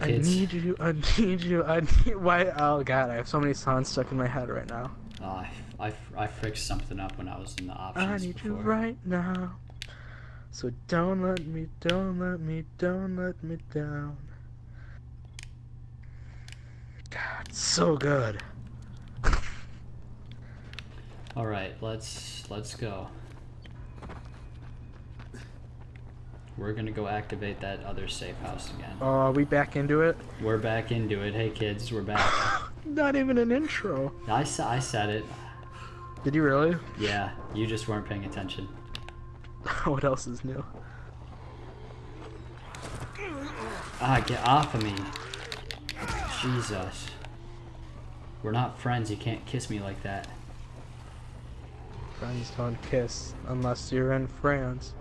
I kids. need you, I need you, I need... Why? Oh god, I have so many songs stuck in my head right now. I fixed something up when I was in the options I need before. you right now. So don't let me, don't let me, don't let me down. God, so good. All right, let's go. We're gonna go activate that other safe house again. Oh, are we back into it? We're back into it. Hey kids, we're back. Not even an intro. I said it. Did you really? Yeah, you just weren't paying attention. What else is new? Ah, get off of me. Jesus. We're not friends, you can't kiss me like that. Friends don't kiss unless you're in France.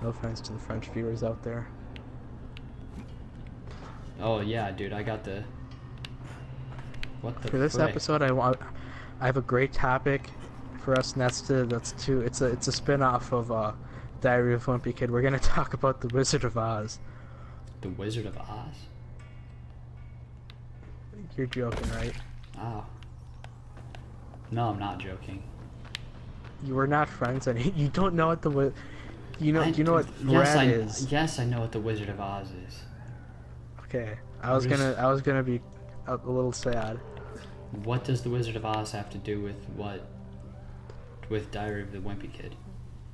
No offense to the French viewers out there. Oh yeah, dude, I got the... What the For this frick? episode, I have a great topic for us, and it's a spin-off of Diary of a Wimpy Kid. We're gonna talk about the Wizard of Oz. The Wizard of Oz? You're joking, right? Oh. No, I'm not joking. You were not friends, and you don't know what the you know what yes, rat is. Yes, I know what the Wizard of Oz is. Okay, I was gonna be a little sad. What does the Wizard of Oz have to do with what? With Diary of the Wimpy Kid?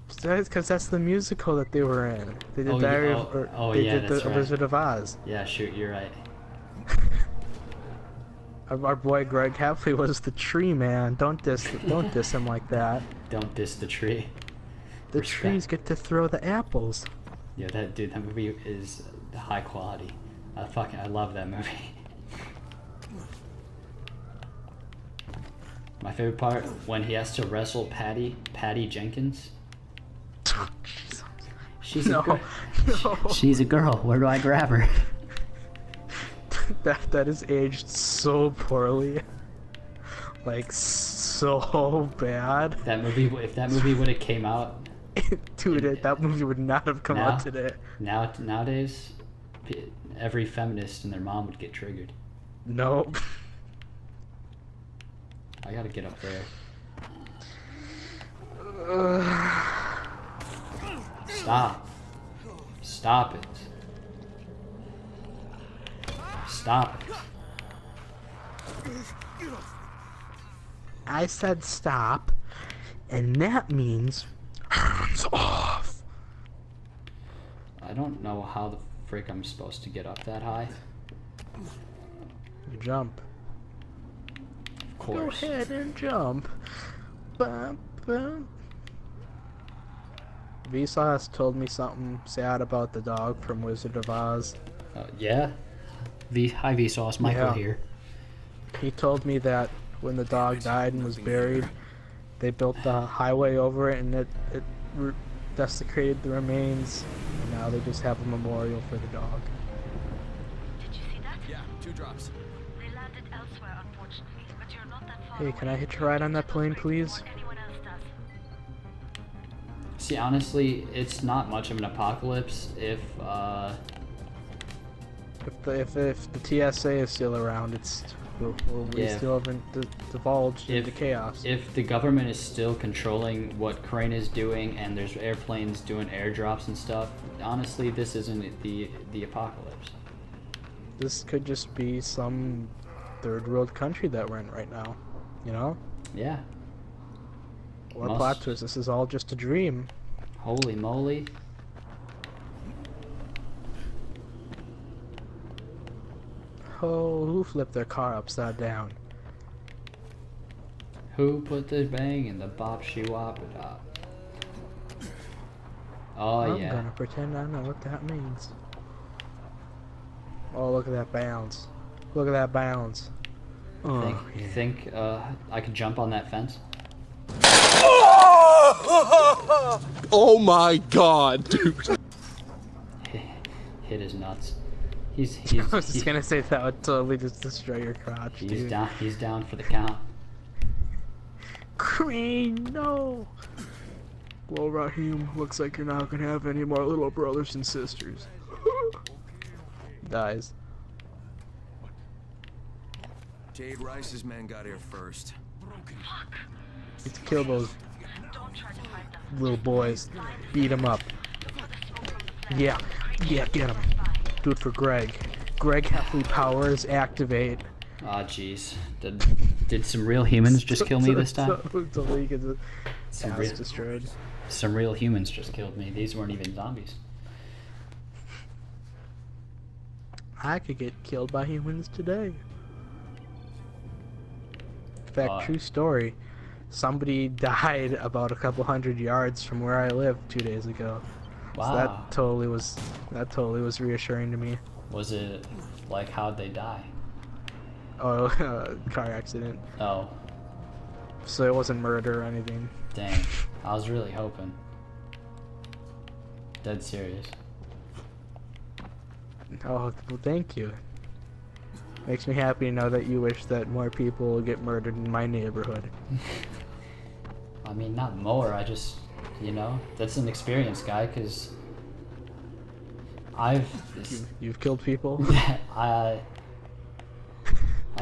Because that's the musical that they were in. They did They did the right. Wizard of Oz. Yeah, shoot, you're right. Our boy Greg Heffley was the tree man. Don't diss him like that. Don't diss the tree. The Respect. trees get to throw the apples. Yeah, that movie is high quality. I love that movie. My favorite part, when he has to wrestle Patty Jenkins. She's a girl. No. She's a girl. Where do I grab her? That is aged so poorly. Like, so bad. That movie, if that movie would have came out, Dude, that movie would not have come out today. Nowadays, every feminist and their mom would get triggered. Nope. I gotta get up there. Stop. Stop it. Stop it. I said stop, and that means hands off. I don't know how the frick I'm supposed to get up that high. You jump. Of course. Go ahead and jump. Bum, bum. Vsauce told me something sad about the dog from Wizard of Oz. Yeah? Hi Vsauce, Michael Yeah. here. He told me that when the dog died and was buried, they built the highway over it, and it desecrated the remains. And now they just have a memorial for the dog. Did you see that? Yeah, 2 drops. They landed elsewhere, unfortunately, but you're not that far Hey, away. can I hitch a ride on that plane, please? Before anyone else does. See, honestly, it's not much of an apocalypse if If the TSA is still around, we Yeah. still haven't divulged into chaos. If the government is still controlling what Crane is doing and there's airplanes doing airdrops and stuff, honestly, this isn't the apocalypse. This could just be some third world country that we're in right now, you know? Yeah. Or plot twist, this is all just a dream. Holy moly. Oh, who flipped their car upside down? Who put the bang in the bop she wop it up? Oh I'm yeah. gonna pretend I know what that means. Oh, look at that bounce. Look at that bounce. Oh, yeah. Think I could jump on that fence? Oh my god, dude. Hit his nuts. I was just gonna say that would totally just destroy your crotch, dude. He's down for the count. Crane, no! Well, Raheem, looks like you're not gonna have any more little brothers and sisters. Dies. Cade Rice's men got here first. Need to kill those Don't try to fight them. little boys. Beat them up. Yeah, get him. Do it for Greg. Greg Heffley powers activate. Ah, jeez. Did some real humans just kill me this time? The league is Some ass real, destroyed. some real humans just killed me. These weren't even zombies. I could get killed by humans today. In fact, true story. Somebody died about a couple hundred yards from where I live 2 days ago. Wow. So that totally was reassuring to me. Was it like how'd they die? Oh, car accident. Oh, So it wasn't murder or anything. dang. I was really hoping. Dead serious. Oh, well, thank you. Makes me happy to know that you wish that more people get murdered in my neighborhood. I mean, not more. I just, that's an experience, guy, because You've killed people? I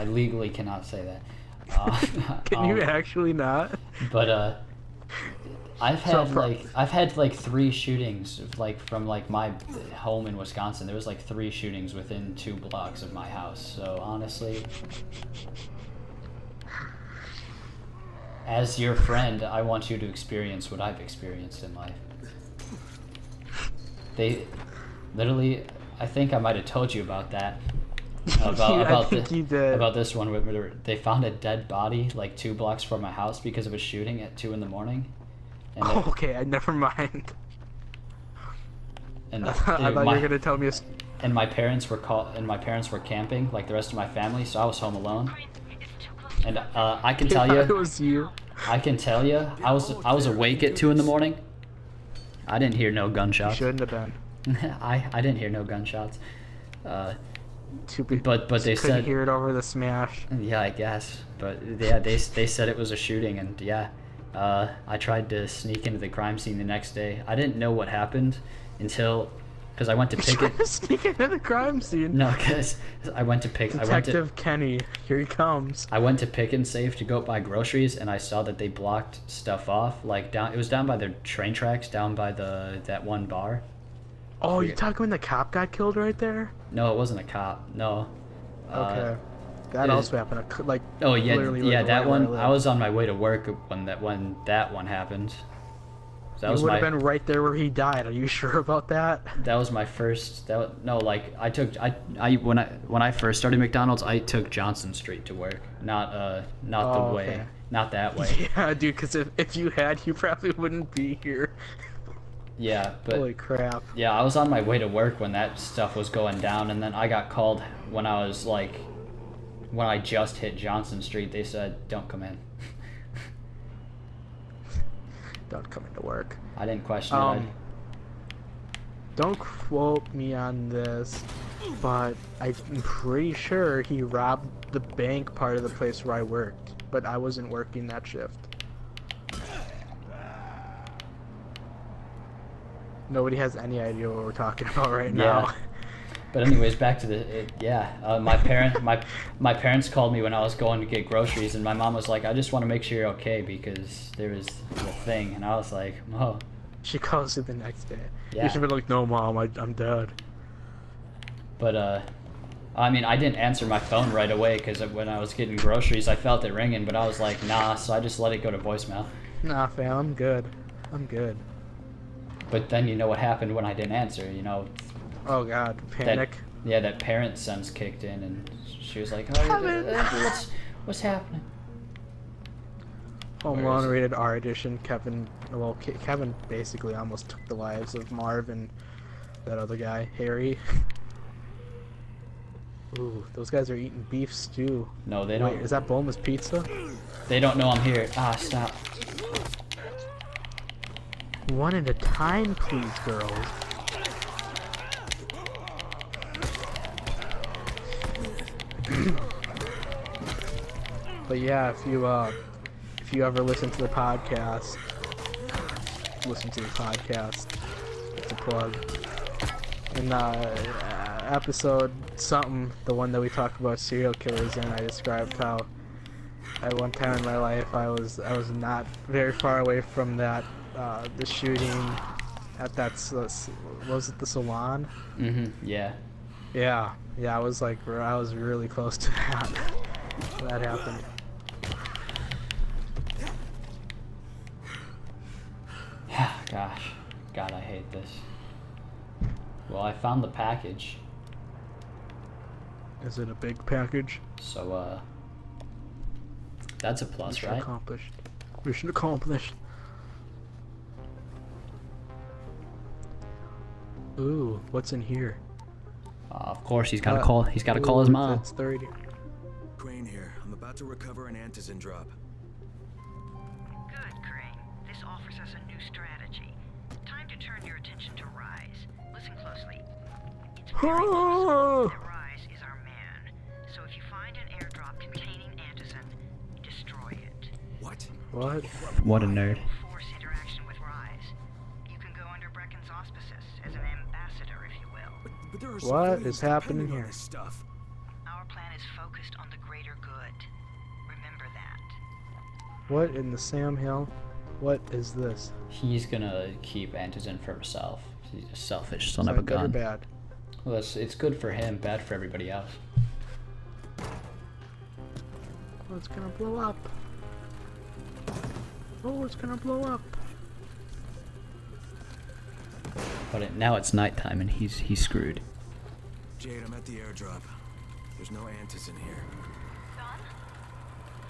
legally cannot say that. Can you actually not? But I've had like 3 shootings from my home in Wisconsin. There was like 3 shootings within 2 blocks of my house. So honestly, as your friend, I want you to experience what I've experienced in life. They literally, I think I might have told you about that. About this one where they found a dead body like 2 blocks from my house because of a shooting at 2 in the morning. And Oh, okay, never mind. And I thought you were gonna tell me and my parents were camping like the rest of my family, so I was home alone. And I can tell you, it was you. I can tell you, I was awake at 2 in the morning. I didn't hear no You gunshots. shouldn't have been. I didn't hear no gunshots. But But they couldn't said, hear it over the smash. yeah, I guess. But yeah, they said it was a shooting, and yeah, I tried to sneak into the crime scene the next day. I didn't know what happened because I went to pick it. Sneak into the crime scene. No, because I went to pick. Detective Kenny, here he comes. I went to Pick and Save to go buy groceries, and I saw that they blocked stuff off. Like it was down by the train tracks, down by that one bar. Oh, you talking when the cop got killed right there? No, it wasn't a cop. No. Okay. That it- also happened. Like. Oh yeah, literally yeah, right that where one. live. I was on my way to work when that one happened. So that You was would my have been right there where he died. Are you sure about that? that was my first. When I first started McDonald's, I took Johnson Street to work, not Oh, the way, okay. not that way. Yeah, dude. Because if you had, you probably wouldn't be here. Yeah, but Holy crap. yeah, I was on my way to work when that stuff was going down, and then I got called when I just hit Johnson Street. They said, "Don't come in." Don't come into work. I didn't question it. Don't quote me on this, but I'm pretty sure he robbed the bank part of the place where I worked, but I wasn't working that shift. Nobody has any idea what we're talking about right now. But anyways, back to my parents called me when I was going to get groceries, and my mom was like, "I just want to make sure you're okay because there was a thing," and I was like, "Oh." She calls you the next day. Yeah. You should be like, "No, Mom, I'm dead." But I mean, I didn't answer my phone right away because when I was getting groceries, I felt it ringing, but I was like, "Nah," so I just let it go to voicemail. Nah, fam, I'm good. I'm good. But then you know what happened when I didn't answer, Oh God, panic. that parent sense kicked in, and she was like, "Oh, what's happening?" Home Where is Alone it? rated R edition. Kevin basically almost took the lives of Marv and that other guy, Harry. Ooh, those guys are eating beef stew. No, they don't. Wait, is that boneless pizza? They don't know I'm here. Ah, stop. One at a time, please, girls. But yeah, if you ever listen to the podcast, it's a plug. In episode something, the one that we talked about serial killers in, I described how at one time in my life I was not very far away from that the shooting at that was it the salon? Yeah. Yeah, I was really close to that when that happened. Gosh, God, I hate this. Well, I found the package. Is it a big package? So, that's a plus, Mission right? accomplished. Mission accomplished. Ooh, what's in here? Of course, he's got to call. He's got to call his mom. That's 30. Crane here. I'm about to recover an antizin drop. Good, Crane. This offers us a new strategy. Time to turn your attention to Rise. Listen closely. It's very possible that Rise is our man. So if you find an airdrop containing antizin, destroy it. What? What? What a nerd. Force interaction with Rise. You can go under Brecken's auspices as an ambassador, if you will. But there are What civilians is happening depending on here? this stuff. Our plan is focused on the greater good. Remember that. What in the Sam Hill? What is this? He's gonna keep antizin for himself. He's a selfish son Is of a that good or gun. bad? Well, it's good for him, bad for everybody else. Oh, it's gonna blow up. Oh, it's gonna blow up. But now it's nighttime and he's screwed. Jade, I'm at the airdrop. There's no antizin here. Done?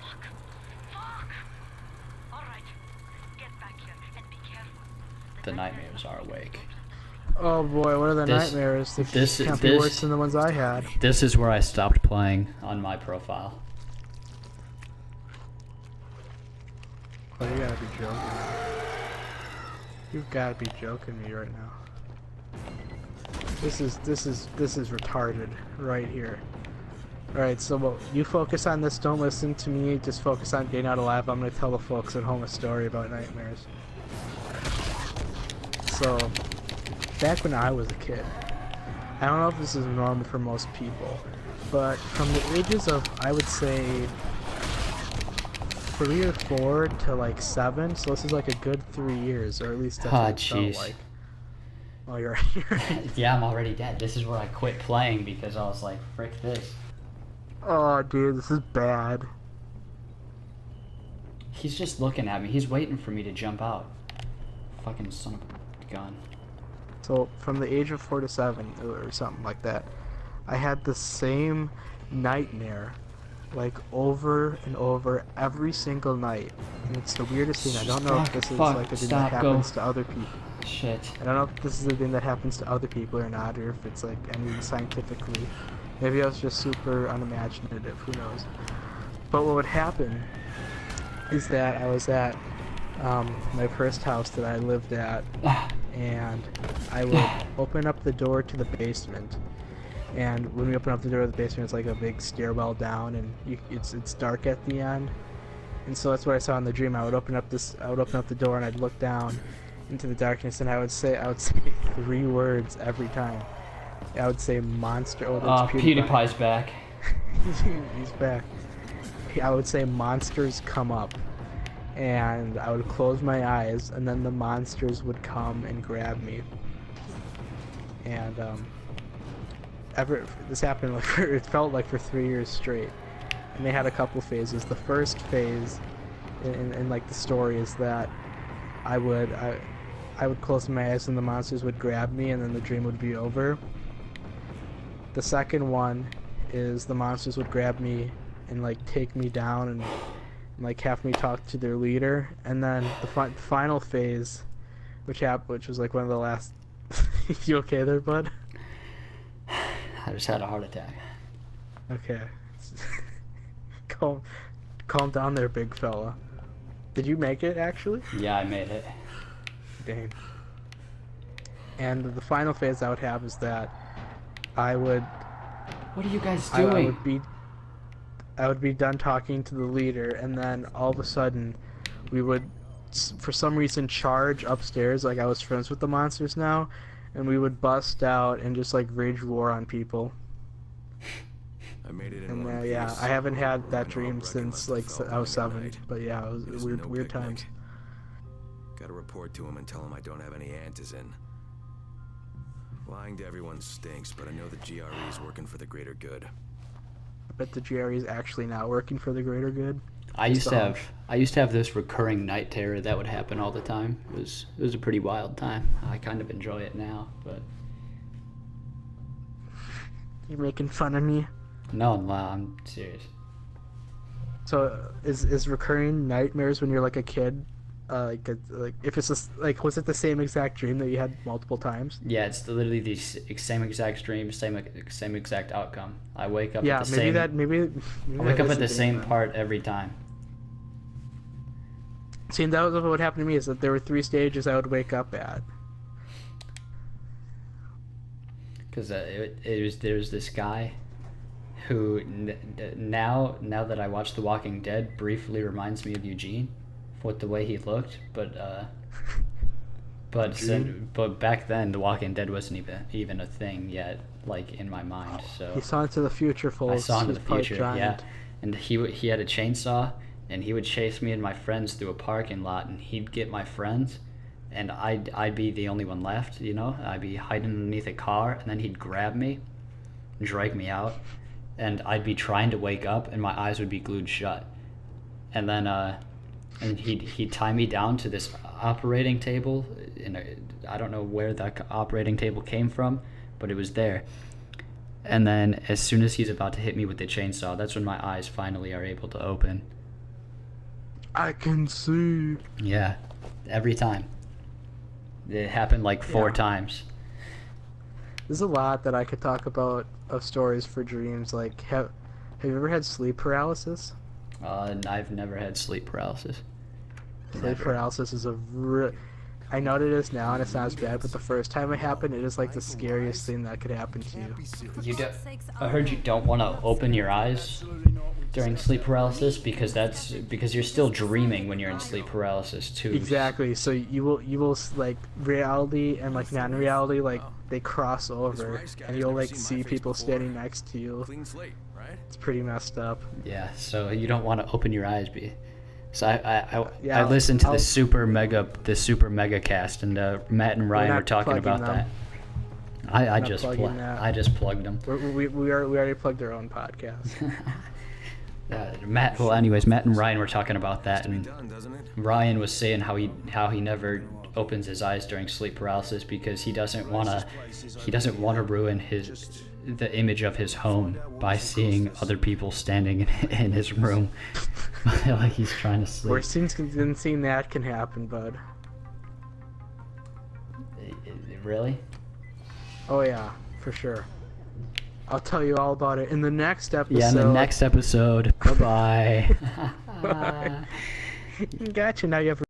Fuck. Fuck! Alright. Get back here and be careful. The nightmares are awake. Oh boy, what are the This- nightmares? They this- can't be this- worse than the ones I had. This is where I stopped playing on my profile. Oh, you gotta be joking. You've gotta be joking me right now. This is retarded right here. Alright, so you focus on this, don't listen to me, just focus on getting out alive. I'm gonna tell the folks at home a story about nightmares. So, back when I was a kid, I don't know if this is normal for most people, but from the ages of, I would say, 3 or 4 to like 7, so this is like a good 3 years, or at least that's what it felt like. Oh, you're right. Yeah, I'm already dead. This is where I quit playing because I was like, frick this. Oh, dude, this is bad. He's just looking at me. He's waiting for me to jump out. Fucking son of a gun. So, from the age of 4 to 7, or something like that, I had the same nightmare, like, over and over every single night. And it's the weirdest thing. I don't know if this is like a thing that happens to other people. Shit. I don't know if this is a thing that happens to other people or not, or if it's like, I mean, scientifically. Maybe I was just super unimaginative, who knows. But what would happen is that I was at my first house that I lived at, and I would open up the door to the basement. And when we open up the door to the basement, it's like a big stairwell down, and it's dark at the end. And so that's what I saw in the dream. I would open up the door, and I'd look down into the darkness, and I would say 3 words every time. I would say monster. Oh, that's PewDiePie's back. He's back. I would say monsters come up, and I would close my eyes, and then the monsters would come and grab me. And this happened like it felt like for 3 years straight, and they had a couple phases. The first phase, in like the story, is that I would close my eyes and the monsters would grab me, and then the dream would be over. The second one is the monsters would grab me and like take me down and like have me talk to their leader. And then the final phase, which was like one of the last. You okay there, bud? I just had a heart attack. Okay. Calm down there, big fella. Did you make it, actually? Yeah, I made it. Dang. And the final phase I would have is that I would... What are you guys doing? I would be done talking to the leader, and then all of a sudden we would, for some reason, charge upstairs, like I was friends with the monsters now, and we would bust out and just like rage war on people. I made it in And one yeah, piece. I haven't had that Running dream all wrecking since like like the felt I was one 7. night. But yeah, it was It was weird, no weird picnic. times. Gotta report to him and tell him I don't have any antizin. Lying to everyone stinks, but I know the GRE is working for the greater good. I bet the GRE is actually not working for the greater good. I used to have this recurring night terror that would happen all the time. It was a pretty wild time. I kind of enjoy it now, but You're making fun of me. no, I'm serious. So is recurring nightmares when you're like a kid, like if it's just like, was it the same exact dream that you had multiple times? Yeah, it's literally the same exact dream, same exact outcome. I wake up Yeah, at the maybe same. that maybe. I wake that up is at the game same then. part every time. See, and that was what happened to me. Is that there were 3 stages I would wake up at. Because there's this guy who now that I watch The Walking Dead briefly reminds me of Eugene, with the way he looked, but back then The Walking Dead wasn't even a thing yet, like in my mind. So He saw into the future, folks. I saw into He's the part future, giant. yeah. And he had a chainsaw, and he would chase me and my friends through a parking lot, and he'd get my friends, and I'd be the only one left, you know? I'd be hiding underneath a car, and then he'd grab me, drag me out, and I'd be trying to wake up, and my eyes would be glued shut. And then and he'd tie me down to this operating table, I don't know where that operating table came from, but it was there. And then as soon as he's about to hit me with the chainsaw, that's when my eyes finally are able to open. I can see. Yeah, every time. It happened like 4 Yeah. times. There's a lot that I could talk about of stories for dreams. Like, have you ever had sleep paralysis? I've never had sleep paralysis. Sleep paralysis is I know what it is now, and it's not as bad, but the first time it happened, it is like the scariest thing that could happen to you. I heard you don't want to open your eyes during sleep paralysis because you're still dreaming when you're in sleep paralysis too. Exactly. So you will like reality and like non-reality, like they cross over, and you'll like see people standing next to you. Clean slate, right? It's pretty messed up. Yeah, so you don't want to open your eyes. So I Yeah, listened to I'll- the super mega cast, and Matt and Ryan not were talking plugging about them. that. I not just plugging that. I just plugged them. We already plugged our own podcast. Matt and Ryan were talking about that, To be and done, doesn't it? Ryan was saying how he never opens his eyes during sleep paralysis because he doesn't want to ruin the image of his home by seeing other people standing in his room like he's trying to sleep. Worst things than seeing that can happen, bud. Really? Oh yeah, for sure. I'll tell you all about it in the next episode. Yeah, in the next episode. Bye-bye. Gotcha. Now you have